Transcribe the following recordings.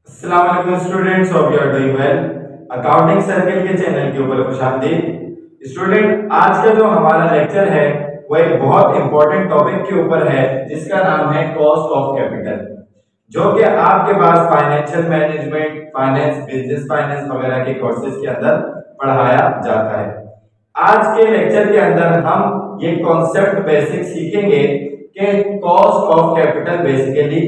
अस्सलाम वालेकुम students, hope you are doing well. Accounting circle के चैनल के ऊपर खुशामदीद। स्टूडेंट, आज का जो हमारा लेक्चर है वो एक बहुत इंपॉर्टेंट टॉपिक के ऊपर है जिसका नाम है कॉस्ट ऑफ कैपिटल, जो कि आपके पास financial management, finance, business finance वगैरह के कोर्सेज के अंदर पढ़ाया जाता है। आज के लेक्चर के अंदर हम ये कॉन्सेप्ट बेसिक सीखेंगे कि कॉस्ट ऑफ कैपिटल बेसिकली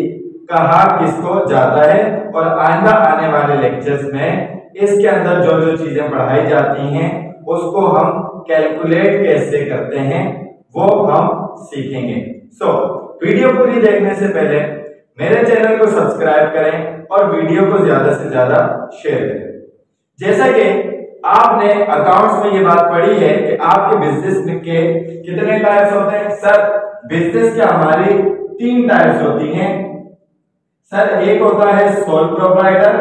कहा किसको जाता है, और आइंदा आने वाले लेक्चर्स में इसके अंदर जो जो चीजें पढ़ाई जाती हैं उसको हम कैलकुलेट कैसे करते हैं वो हम सीखेंगे। वीडियो पूरी देखने से पहले मेरे चैनल को सब्सक्राइब करें और वीडियो को ज्यादा से ज्यादा शेयर करें। जैसा कि आपने अकाउंट्स में ये बात पढ़ी है कि आपके बिजनेस के कितने टाइप्स होते हैं। सर, बिजनेस के हमारी 3 टाइप्स होती हैं। सर, एक होता है सोल प्रोप्राइटर,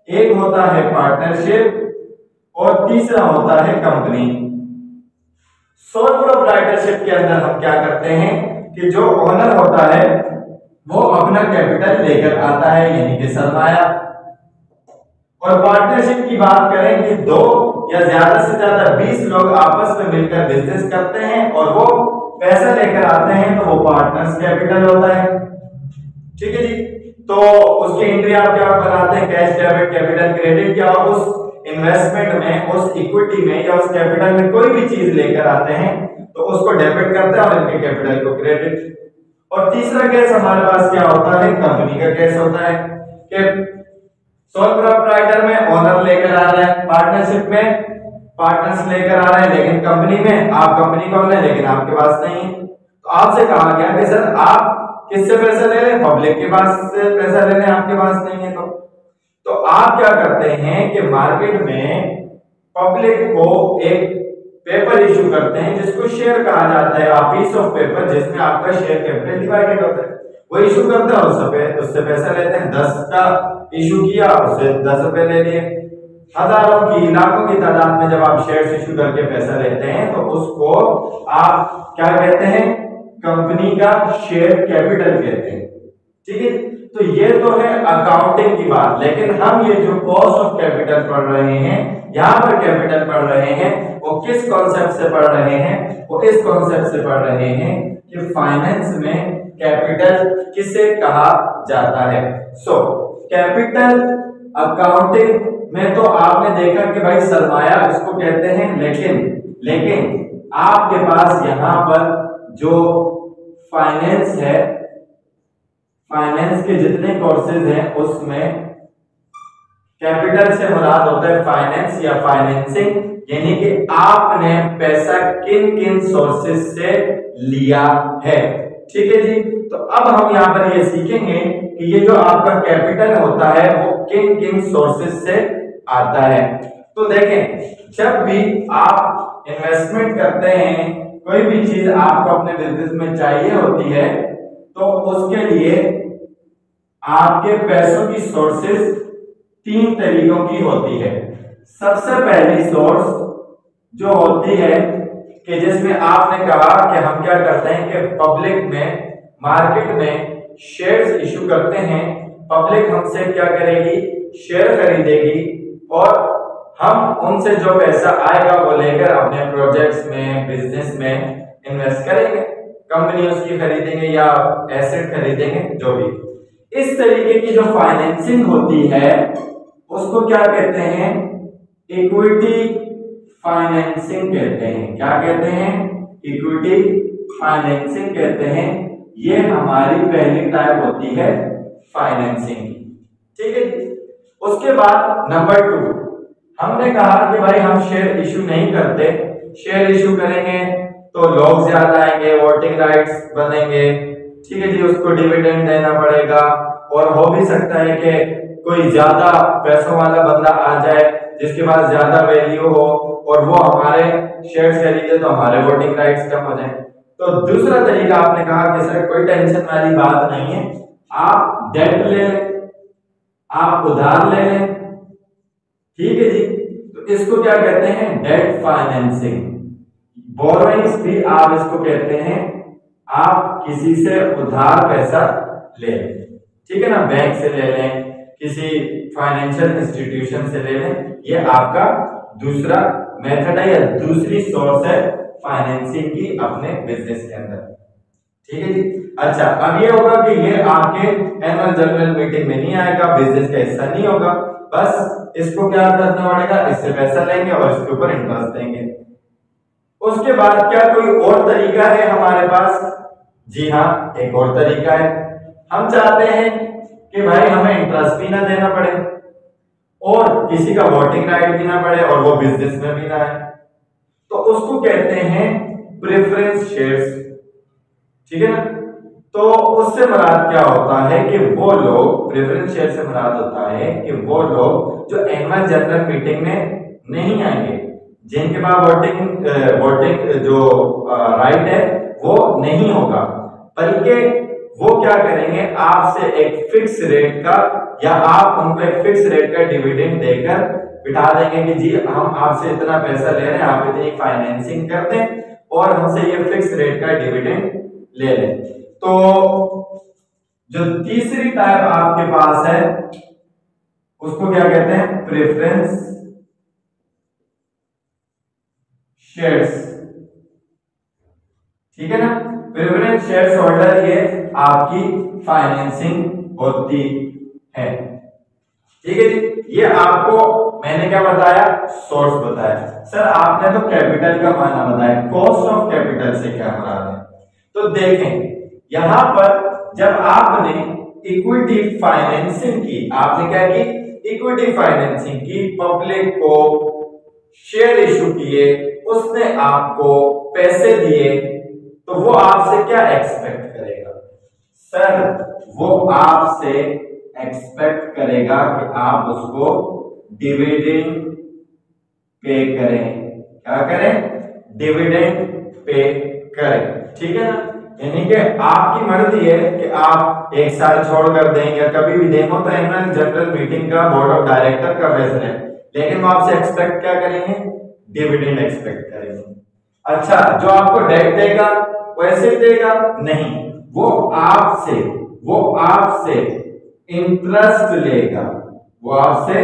एक होता है पार्टनरशिप और तीसरा होता है कंपनी। सोल प्रोप्राइटरशिप के अंदर हम क्या करते हैं कि जो ओनर होता है वो अपना कैपिटल लेकर आता है, यानी कि सरमाया। और पार्टनरशिप की बात करें कि 2 या ज्यादा से ज्यादा 20 लोग आपस में मिलकर बिजनेस करते हैं और वो पैसा लेकर आते हैं, तो वो पार्टनर्स कैपिटल होता है। ठीक है जी। तो उसकी एंट्री आप क्या बनाते हैं, कैश डेबिट, कैपिटल क्रेडिट, या उस इन्वेस्टमेंट में, उस इक्विटी में या उस कैपिटल में कोई भी चीज लेकर आते हैं तो उसको डेबिट करते हैं और इनके कैपिटल को क्रेडिट। और तीसरा केस हमारे पास क्या होता है, कंपनी का केस होता है कि सोल प्रोप्राइटर में ओनर लेकर आ रहा है, पार्टनरशिप में पार्टनर्स लेकर आ रहे हैं, लेकिन कंपनी में आप कंपनी को ले लेकिन आपके पास नहीं है। तो आपसे कहा गया कि सर आप किससे पैसा ले रहे हैं, पब्लिक के पास से पैसा ले रहे हैं, आपके पास नहीं है। तो आप क्या करते हैं कि मार्केट में पब्लिक को एक पेपर इशू करते हैं जिसको शेयर कहा जाता है, आप पीस ऑफ पेपर जिसमें आपका शेयर कैपिटल डिवाइडेड होता है, वो इशू करते हैं और उससे पैसा लेते हैं। 10 का इशू किया, उससे 10 रुपए ले लिए। हजारों की, लाखों की तादाद में जब आप शेयर इशू करके पैसा लेते हैं तो उसको आप क्या कहते हैं, कंपनी का शेयर कैपिटल कहते हैं। ठीक है। तो ये तो है अकाउंटिंग की बात, लेकिन हम ये जो कॉस्ट ऑफ कैपिटल पढ़ रहे हैं, यहां पर कैपिटल पढ़ रहे हैं, वो किस कॉन्सेप्ट से पढ़ रहे हैं, वो इस कॉन्सेप्ट से पढ़ रहे हैं कि फाइनेंस में कैपिटल किसे कहा जाता है। कैपिटल अकाउंटिंग में तो आपने देखा कि भाई सरमाया इसको कहते हैं, लेकिन आपके पास यहां पर जो फाइनेंस है, फाइनेंस के जितने कोर्सेज हैं उसमें कैपिटल से मुराद होता है फाइनेंस या फाइनेंसिंग, यानी कि आपने पैसा किन किन सोर्सेज से लिया है। ठीक है जी। तो अब हम यहां पर ये सीखेंगे कि ये जो आपका कैपिटल होता है वो किन किन सोर्सेज से आता है। तो देखें, जब भी आप इन्वेस्टमेंट करते हैं, कोई भी चीज आपको अपने बिजनेस में चाहिए होती है, तो उसके लिए आपके पैसों की सोर्सेज 3 तरीकों की होती है। सबसे पहली सोर्स जो होती है कि जिसमें आपने कहा कि हम क्या करते हैं कि पब्लिक में, मार्केट में शेयर्स इशू करते हैं, पब्लिक हमसे क्या करेगी, शेयर खरीदेगी और हम उनसे जो पैसा आएगा वो लेकर अपने प्रोजेक्ट्स में, बिजनेस में इन्वेस्ट करेंगे, कंपनी उसकी खरीदेंगे या एसेट खरीदेंगे, जो भी। इस तरीके की जो फाइनेंसिंग होती है उसको क्या कहते हैं, इक्विटी फाइनेंसिंग कहते हैं। क्या कहते हैं, इक्विटी फाइनेंसिंग कहते हैं। ये हमारी पहली टाइप होती है फाइनेंसिंग। ठीक है। उसके बाद नंबर 2, हमने कहा कि भाई हम शेयर इशू नहीं करते, शेयर इशू करेंगे तो लोग ज्यादा आएंगे, वोटिंग राइट्स बनेंगे। ठीक है जी। उसको डिविडेंड देना पड़ेगा और हो भी सकता है कि कोई ज्यादा पैसों वाला बंदा आ जाए जिसके पास ज्यादा वैल्यू हो और वो हमारे शेयर्स खरीदे तो हमारे वोटिंग राइट्स कम हो जाए। तो दूसरा तरीका आपने कहा कि सर कोई टेंशन वाली बात नहीं है, आप डेट ले लें, आप उधार ले लें। ठीक है जी। तो इसको क्या कहते हैं, डेट फाइनेंसिंग। बोरोइंग्स भी आप इसको कहते हैं, आप किसी से उधार पैसा ले लें। ठीक है ना, बैंक से ले लें किसी फाइनेंशियल इंस्टीट्यूशन से ले लें। ये आपका दूसरा मेथड है या दूसरी सोर्स है फाइनेंसिंग की अपने बिजनेस के अंदर। ठीक है जी। अच्छा, अब ये होगा कि ये आपके एनुअल जनरल मीटिंग में नहीं आएगा, बिजनेस का हिस्सा नहीं होगा, बस इसको क्या करना पड़ेगा, इससे पैसा लेंगे और इसके ऊपर इंटरेस्ट देंगे। उसके बाद क्या कोई और तरीका है हमारे पास? जी हाँ, एक और तरीका है। हम चाहते हैं कि भाई हमें इंटरेस्ट भी ना देना पड़े और किसी का वोटिंग राइट भी ना पड़े और वो बिजनेस में भी ना है, तो उसको कहते हैं प्रेफरेंस शेयर्स। ठीक है ना। तो उससे मुराद क्या होता है कि वो लोग, प्रेफरेंस शेयर से मुराद होता है कि वो लोग जो एनुअल जनरल मीटिंग में नहीं आएंगे, जिनके पास वोटिंग जो राइट है वो नहीं होगा, बल्कि वो क्या करेंगे, आपसे एक फिक्स रेट का या आप उनको एक फिक्स रेट का डिविडेंड देकर बिठा देंगे कि जी हम आपसे इतना पैसा ले रहे हैं, आप इतनी फाइनेंसिंग कर दें और हमसे ये फिक्स रेट का डिविडेंड ले लें। तो जो तीसरी टाइप आपके पास है उसको क्या कहते हैं? Preference shares. ठीक है ना। प्रेफरेंस शेयर्स होल्डर ये आपकी फाइनेंसिंग होती है। ठीक है जी। ये आपको मैंने क्या बताया? सोर्स बताया। सर आपने तो कैपिटल का माना बताया, कॉस्ट ऑफ कैपिटल से क्या मुराद है? तो देखें यहां पर जब आपने इक्विटी फाइनेंसिंग की, आपने क्या की? इक्विटी फाइनेंसिंग की, पब्लिक को शेयर इशू किए, उसने आपको पैसे दिए, तो वो आपसे क्या एक्सपेक्ट करेगा? सर वो आपसे एक्सपेक्ट करेगा कि आप उसको डिविडेंड पे करें। क्या करें? डिविडेंड पे करें। ठीक है ना। यानी कि आपकी मर्जी है कि आप एक साल छोड़ कर दें या कभी भी दें, तो एनुअल जनरल मीटिंग का बोर्ड ऑफ डायरेक्टर का फैसला है, लेकिन वो आपसे एक्सपेक्ट क्या करेंगे? डिविडेंड एक्सपेक्ट करेंगे। अच्छा, जो आपको डेट देगा वैसे देगा नहीं, वो आपसे इंटरेस्ट लेगा, वो आपसे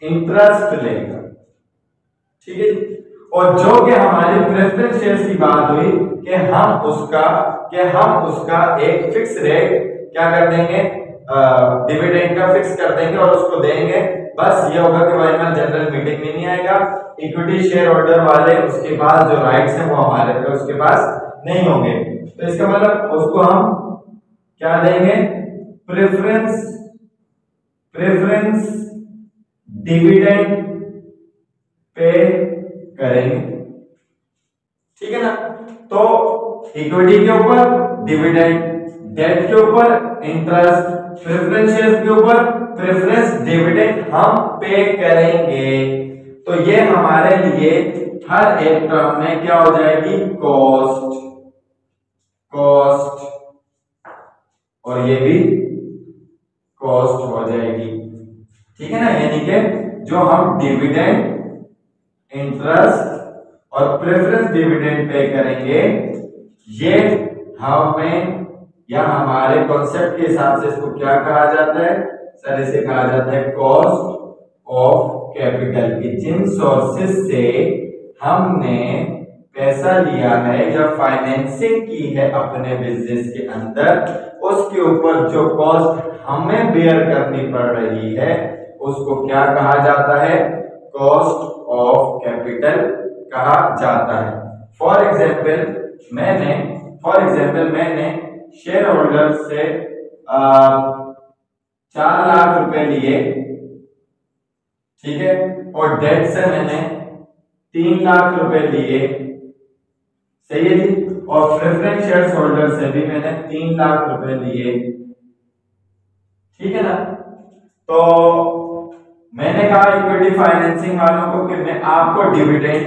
इंटरेस्ट लेगा। ठीक है। और जो कि हमारी प्रेफरेंस शेयर्स की बात हुई कि हम उसका एक फिक्स रेट क्या कर देंगे, डिविडेंड का फिक्स कर देंगे और उसको देंगे। बस ये होगा कि एनुअल जनरल मीटिंग में नहीं आएगा, इक्विटी शेयर होल्डर वाले उसके पास जो राइट्स हैं वो हमारे पे उसके पास नहीं होंगे। तो इसका मतलब उसको हम क्या देंगे? प्रेफरेंस डिविडेंड पे करेंगे। ठीक है ना। तो इक्विटी के ऊपर डिविडेंड, डेट के ऊपर इंटरेस्ट, प्रेफरेंस शेयर्स के ऊपर प्रेफरेंस डिविडेंड हम पे करेंगे। तो ये हमारे लिए हर एक टर्म में क्या हो जाएगी? कॉस्ट, और ये भी कॉस्ट हो जाएगी। ठीक है ना। यानी कि जो हम डिविडेंड, इंटरेस्ट और प्रेफरेंस डिविडेंड पे करेंगे, ये हमें या हमारे कॉन्सेप्ट के हिसाब से इसको क्या कहा जाता है? सर इसे कहा जाता है कॉस्ट ऑफ कैपिटल। की जिन सोर्सेस से हमने पैसा लिया है या फाइनेंसिंग की है अपने बिजनेस के अंदर, उसके ऊपर जो कॉस्ट हमें बेयर करनी पड़ रही है उसको क्या कहा जाता है? कॉस्ट ऑफ कैपिटल कहा जाता है। फॉर एग्जाम्पल मैंने शेयर होल्डर से 4 लाख रुपए लिए, ठीक है, और डेट से मैंने 3 लाख रुपए लिए, सही है जी। और प्रेफरेंस शेयर होल्डर से भी मैंने 3 लाख रुपए लिए, ठीक है ना। तो मैंने कहा इक्विटी फाइनेंसिंग वालों को कि मैं आपको डिविडेंड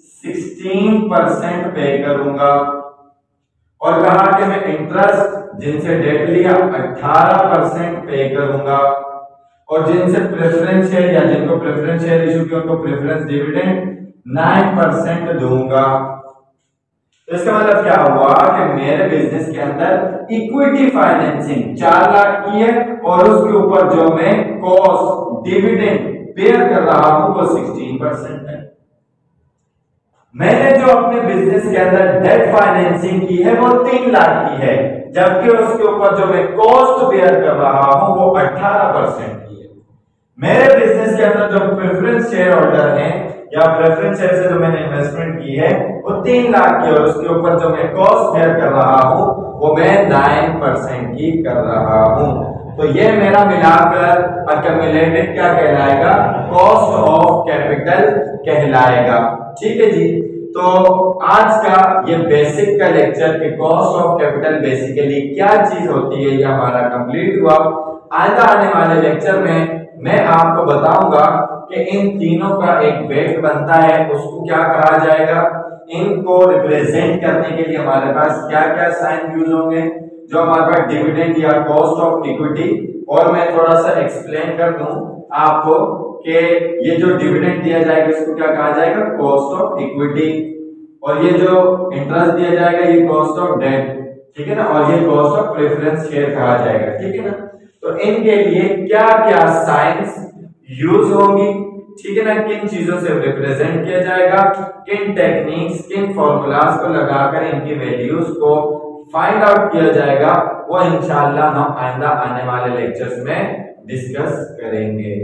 16% पे करूंगा, और कहा कि मैं इंटरेस्ट जिनसे डेट लिया 18% पे करूंगा, और जिनसे प्रेफरेंस शेयर या जिनको प्रेफरेंस शेयर इशू किया उनको प्रेफरेंस डिविडेंड 9% दूंगा। तो इसका मतलब क्या हुआ कि मेरे बिजनेस के अंदर इक्विटी फाइनेंसिंग 4 लाख की है और उसके ऊपर जो मैं कॉस्ट डिविडेंड पेयर कर रहा हूं वो 16% है। मैंने जो अपने बिजनेस के अंदर डेट फाइनेंसिंग की है वो 3 लाख की है, जबकि उसके ऊपर जो मैं कॉस्ट बेयर कर रहा हूं वो 18% की है। मेरे बिजनेस के अंदर जो प्रेफरेंस शेयर होल्डर हैं या प्रेफरेंस शेयर से जो मैंने इन्वेस्टमेंट की है वो 3 लाख की, और उसके ऊपर जो मैं कॉस्ट बेयर कर रहा हूं वो मैं 9% की कर रहा हूं। तो ये मेरा मिलाकर अक्यूमुलेटेड क्या कहलाएगा, कॉस्ट ऑफ कैपिटल कहलाएगा। ठीक है जी। तो आज का ये बेसिक का लेक्चर कि कॉस्ट ऑफ कैपिटल बेसिकली क्या चीज होती है ये हमारा कंप्लीट हुआ। आइंदा आने वाले लेक्चर में मैं आपको बताऊंगा कि इन तीनों का एक वेट बनता है, उसको क्या कहा जाएगा, इनको रिप्रेजेंट करने के लिए हमारे पास क्या क्या साइन यूज होंगे, जो हमारे पास डिविडेंड या कॉस्ट ऑफ इक्विटी। और मैं थोड़ा सा एक्सप्लेन कर दूं आपको कि ये जो डिविडेंड दिया जाएगा इसको क्या कहा जाएगा, कॉस्ट ऑफ इक्विटी, और ये जो इंटरेस्ट दिया जाएगा ये कॉस्ट ऑफ डेट, ठीक है ना, और ये कॉस्ट ऑफ प्रेफरेंस शेयर कहा जाएगा। ठीक है ना। तो इनके लिए क्या क्या साइंस यूज होंगी, ठीक है ना, किन चीजों से रिप्रेजेंट किया जाएगा, किन टेक्निक्स किन फॉर्मूलाज को लगाकर इनकी वैल्यूज को फाइंड आउट किया जाएगा, वो इंशाल्लाह हम आइंदा आने वाले लेक्चर्स में डिस्कस करेंगे।